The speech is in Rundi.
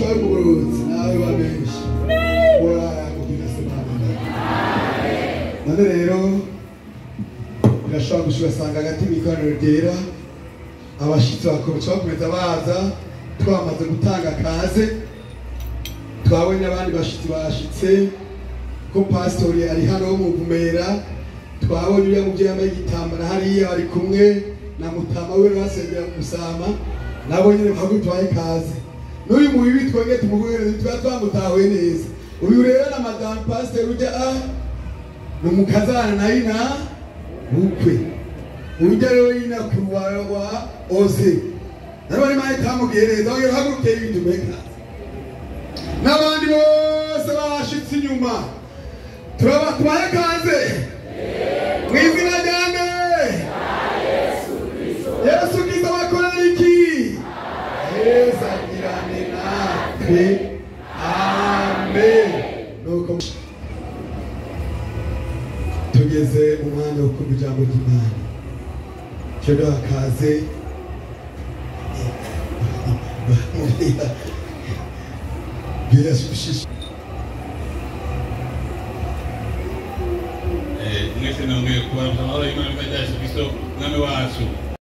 nawe mugororotse nawe wamenshi urakubwira semana none rero birashobora gushobora hagati mw'ikoraniro ryera abashitsi bakomeje bakomeza baza twamaze gutanga kaze twabonye abandi bashitsi bashitse ko pastori ari hano mu Vumera twabonye uriya muvyeyi yambaye igitambara hariya ari kumwe na mutama we basengera mu Musama nabo nyene bagutwaye kaze n'uyu mubibi twongeye tumuguhereza twamutahuye neza uyu rero na madame pasteur ujya n'umukazana naina bukwe ujya rero ina kuruwa oze nabari mahitamugereza oyo hagurukeye ibintu beka n'abandi bose bashitse inyuma tubaye kaze mwizina ryane Yesu Kristo bakorera iki Yesu agirane natwe amen nuko tugeze umwanya wo kumva ijambo ry'Imana cyo akaze Yesu mwese namwe kuba mtamalo imani kwa Yesu Kristo name wacu